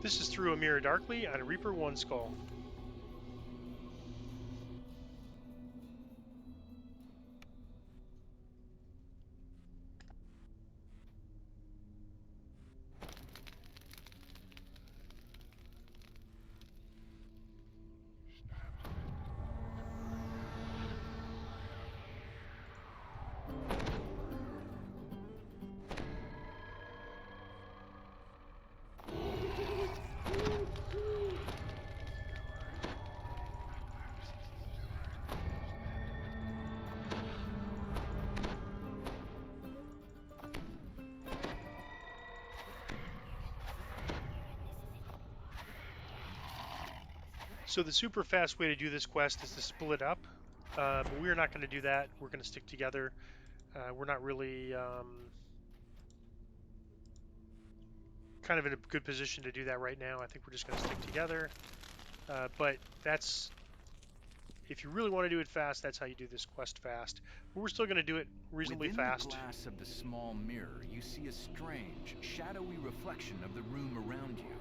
This is through a mirror darkly on a Reaper 1 skull. So the super fast way to do this quest is to split up, but we're not going to do that. We're going to stick together. We're not really kind of in a good position to do that right now. I think we're just going to stick together. But that's, if you really want to do it fast, that's how you do this quest fast. But we're still going to do it reasonably Within fast. the glass of the small mirror, you see a strange, shadowy reflection of the room around you.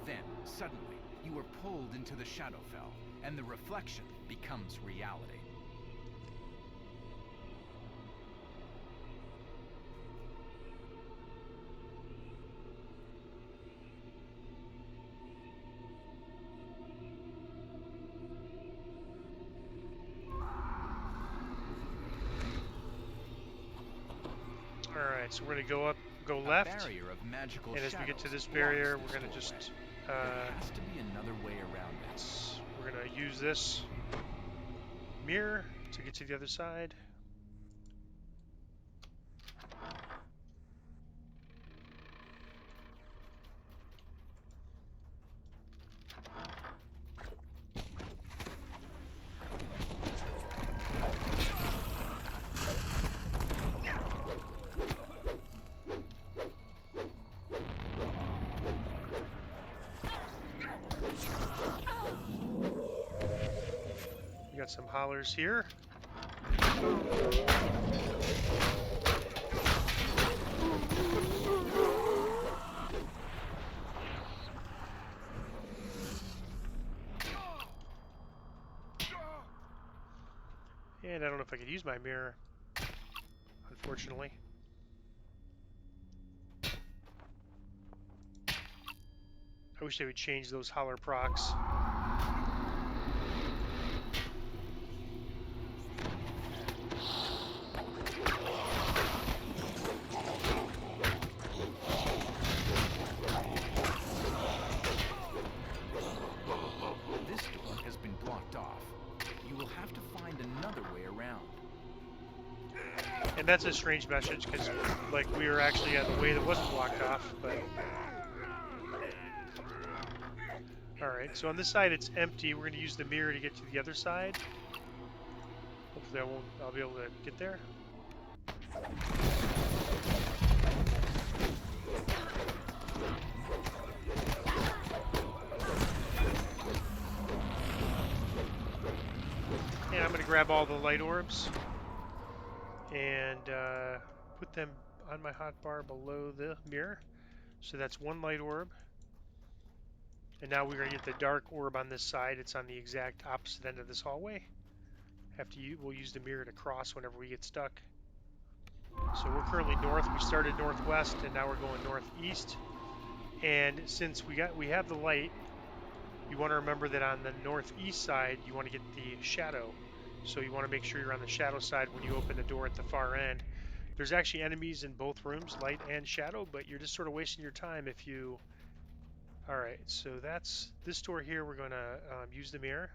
Then, suddenly, you are pulled into the Shadowfell, and the reflection becomes reality. Alright, so we're going to go up, go left, Barrier of magical and as we get to this shadows barrier, blocks we're going to this just, doorway. There has to be another way around it. we're going to use this mirror to get to the other side. We got some hollers here. And I don't know if I could use my mirror, unfortunately. I wish they would change those holler procs. This door has been blocked off. You will have to find another way around. And that's a strange message because, like, we were actually at the way that wasn't blocked off. But all right, so on this side it's empty. We're going to use the mirror to get to the other side. Hopefully, I'll be able to get there. And I'm going to grab all the light orbs and put them on my hotbar below the mirror. So that's one light orb. And now we're going to get the dark orb on this side. It's on the exact opposite end of this hallway. We'll use the mirror to cross whenever we get stuck. So we're currently north. We started northwest and now we're going northeast. And since we have the light, you want to remember that on the northeast side you want to get the shadow. So you want to make sure you're on the shadow side when you open the door at the far end. There's actually enemies in both rooms, light and shadow, but you're just sort of wasting your time if you... Alright, so that's this door here. We're going to use the mirror.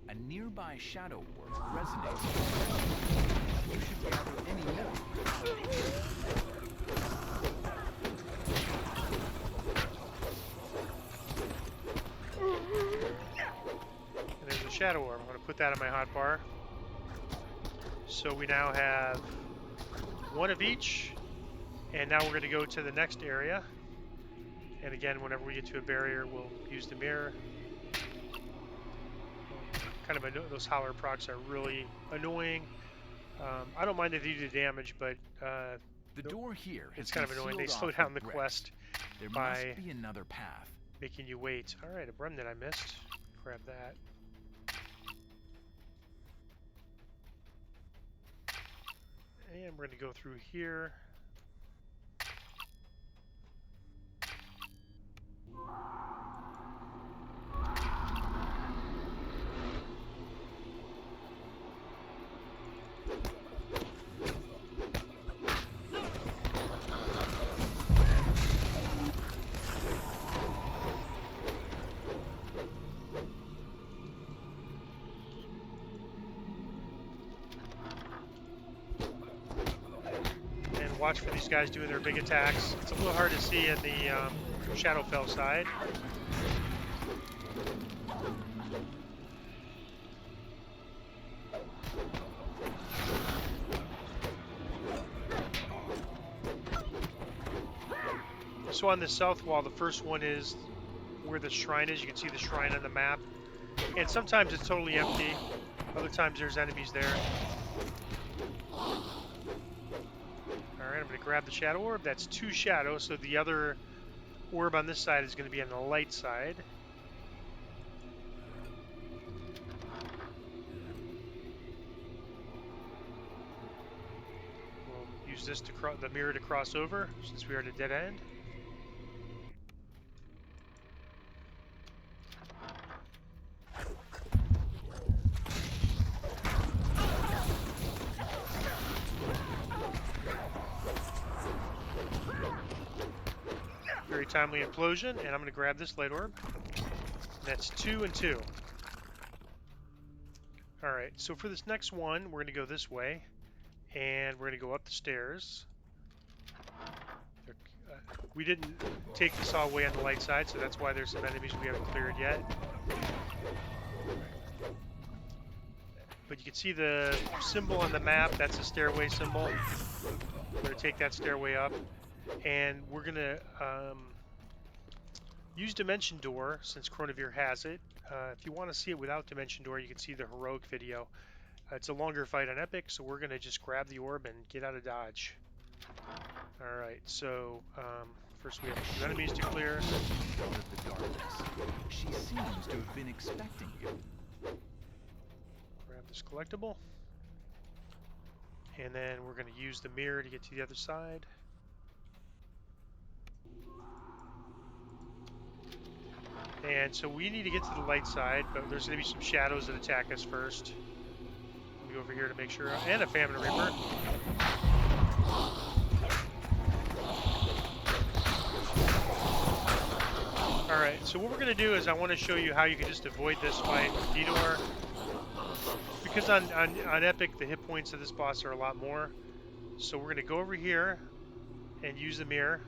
A nearby shadow orb resonates. You should gather any more. And there's a shadow orb. I'm going to put that on my hotbar. So we now have one of each. And now we're going to go to the next area. And again, whenever we get to a barrier, we'll use the mirror. Kind of those holler procs are really annoying. I don't mind if they do damage, but The door here has It's kind of been annoying. They sealed slow off down with the bricks. quest There by must be another path. making you wait. All right, a remnant I missed. Grab that. And we're going to go through here. And watch for these guys doing their big attacks. It's a little hard to see in the Shadowfell side. So on the south wall, the first one is where the shrine is. You can see the shrine on the map. And sometimes it's totally empty. Other times there's enemies there. Alright, I'm going to grab the shadow orb. That's 2 shadows, so the other orb on this side is going to be on the light side. We'll use this to the mirror to cross over, since we are at a dead end. Very timely implosion, and I'm going to grab this light orb. That's 2 and 2. Alright, so for this next one, we're going to go this way, and we're going to go up the stairs. We didn't take this all the way on the light side, so that's why there's some enemies we haven't cleared yet. But you can see the symbol on the map, that's a stairway symbol. We're going to take that stairway up, and we're going to use Dimension Door, since Chronivere has it. If you want to see it without Dimension Door, you can see the Heroic video. It's a longer fight on Epic, so we're going to just grab the orb and get out of dodge. Alright, so first we have a few enemies to clear. Out of the darkness. She seems to have been expecting you. Grab this collectible. And then we're going to use the mirror to get to the other side. And so we need to get to the light side, but there's going to be some shadows that attack us first. Let me go over here to make sure. And a Famine Reaper. Alright, so what we're going to do is I want to show you how you can just avoid this fight with DDO. Because on Epic, the hit points of this boss are a lot more. So we're going to go over here and use the mirror.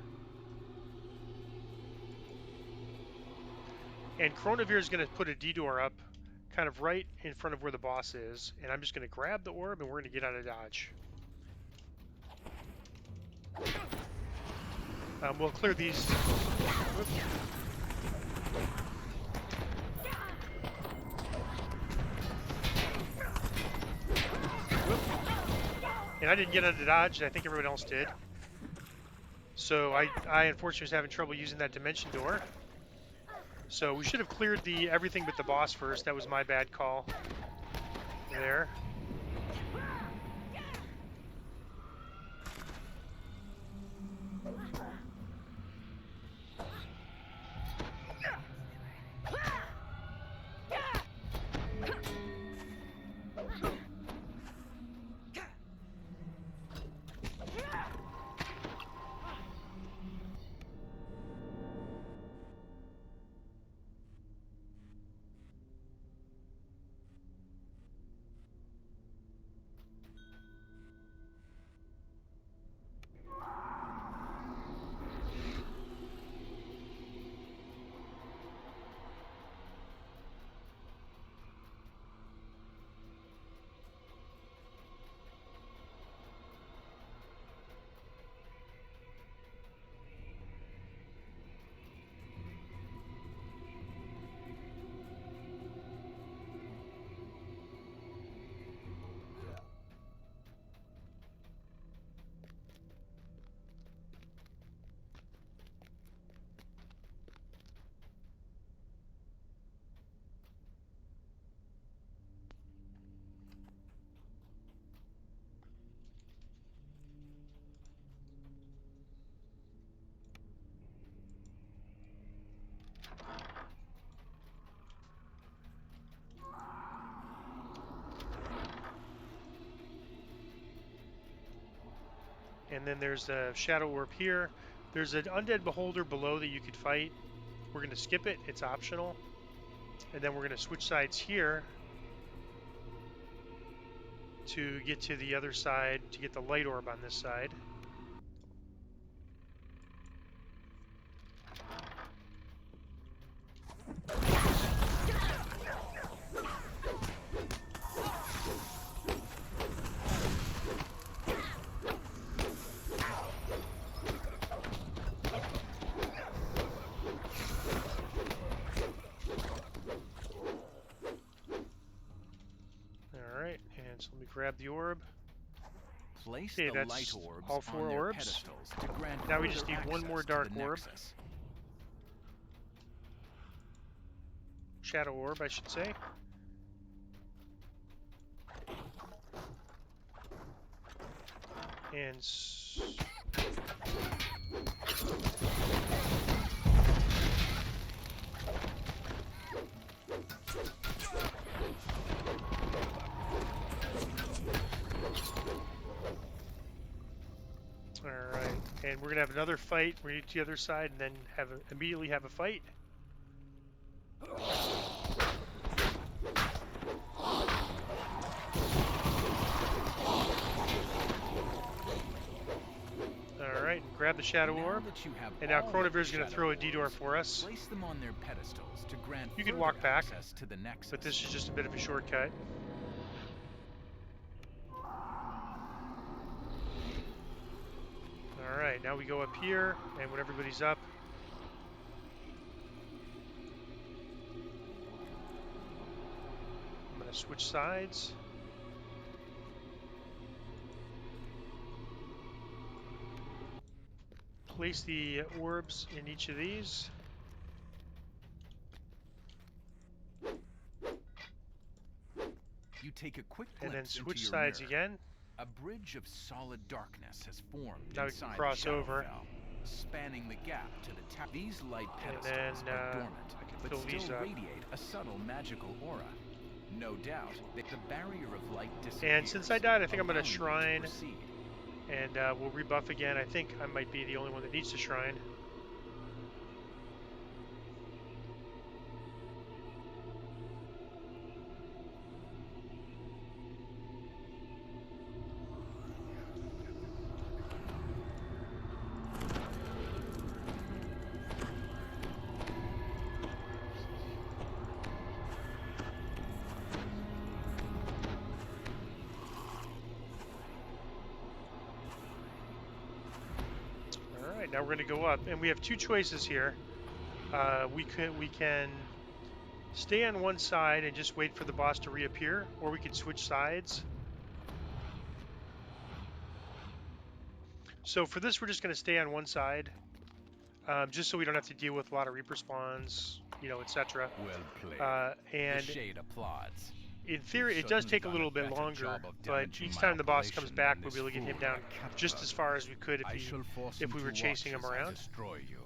And Chronivere is going to put a DDO up kind of right in front of where the boss is. And I'm just going to grab the orb and we're going to get out of dodge. We'll clear these. Whoops. And I didn't get out of dodge, I think everyone else did. So I unfortunately was having trouble using that Dimension Door. So we should have cleared everything but the boss first. That was my bad call there. and then there's a shadow orb here. There's an undead beholder below that you could fight. We're going to skip it. It's optional. And then we're going to switch sides here to get to the other side, to get the light orb on this side. Alright, and so let me grab the orb. Place Okay, the that's light orbs all on 4 their orbs. pedestals to grant Now we just further need one more access to dark the orb. Nexus. Shadow orb, I should say. And alright, and we're gonna have another fight. We're gonna get to the other side and then immediately have a fight. Alright, and grab the shadow orb. That you have And now all Chronovir's of is the going to shadow throw a DDO orbs, for us. place them on their pedestals to grant You can further walk back, access to the Nexus. but this is just a bit of a shortcut. Alright, now we go up here, and when everybody's up, I'm going to switch sides. Place the orbs in each of these. You take a quick And then glimpse switch into your sides mirror. again. A bridge of solid darkness has formed Now we inside can cross the over. Shadowfell, spanning the gap to the top. These light And pedestals then are dormant, I can but fill these still up. radiate a subtle magical aura. No doubt that the barrier of light disappears. And since I died, I think I'm going to allowing you shrine, proceed. and we'll rebuff again. I think I might be the only one that needs to shrine. Alright, now we're going to go up, and we have two choices here. We can stay on one side and just wait for the boss to reappear, or we could switch sides. So for this, we're just going to stay on one side, just so we don't have to deal with a lot of Reaper spawns, you know, etc. Well played. And the shade applauds. in theory, it does take a little bit longer, but each time the boss comes back, we'll be able to get him down just as far as we could if we were chasing him around. Destroy you.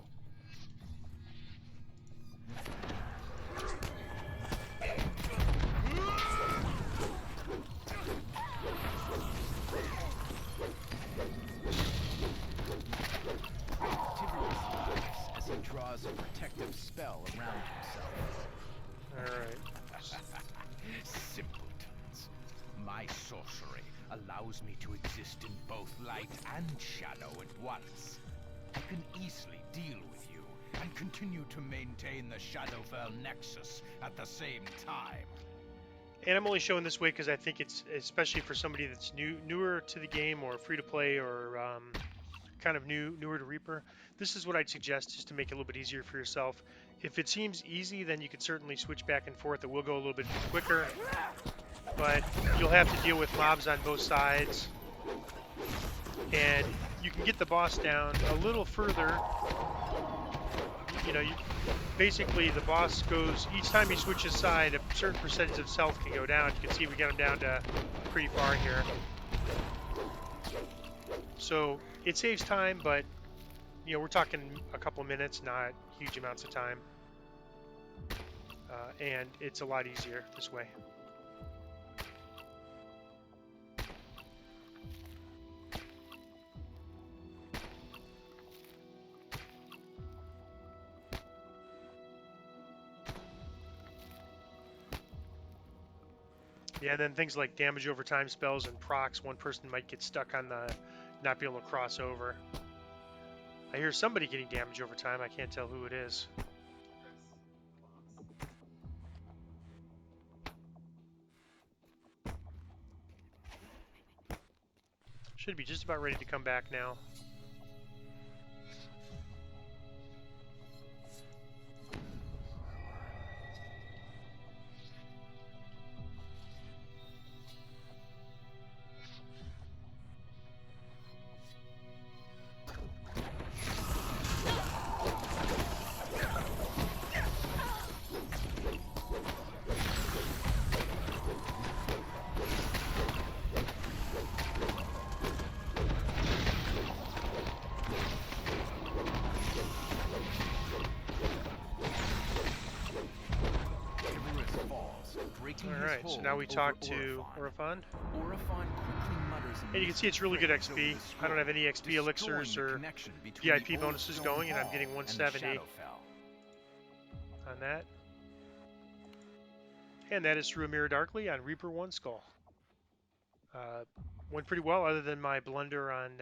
As he draws a protective spell around himself. Alright. Simpletons. My sorcery allows me to exist in both light and shadow at once. I can easily deal with you and continue to maintain the Shadowfell Nexus at the same time. And I'm only showing this way because I think it's, especially for somebody that's newer to the game or free to play or kind of newer to Reaper, this is what I'd suggest just to make it a little bit easier for yourself. If it seems easy, then you can certainly switch back and forth. It will go a little bit quicker, but you'll have to deal with mobs on both sides. And you can get the boss down a little further. You know, basically the boss goes, each time he switches side, a certain percentage of his health can go down. You can see we get him down to pretty far here. So it saves time, but you know, we're talking a couple of minutes, not huge amounts of time. And it's a lot easier this way. Yeah, and then things like damage over time spells and procs, one person might get stuck on the not be able to cross over. I hear somebody getting damage over time. I can't tell who it is. Should be just about ready to come back now. Icarus falls, breaking his Alright, so hold now we over talk to Orifon. Orifon. Orifon quickly mutters a And you can see it's mystic really good phrase over XP. the I don't scroll, have any XP destroying elixirs the or connection between the VIP old bonuses stone going, and I'm hall getting and the 170 Shadowfell. on that. And that is through a Mirror Darkly on Reaper 1 Skull. Uh, went pretty well, other than my blunder on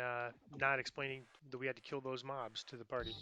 not explaining that we had to kill those mobs to the party.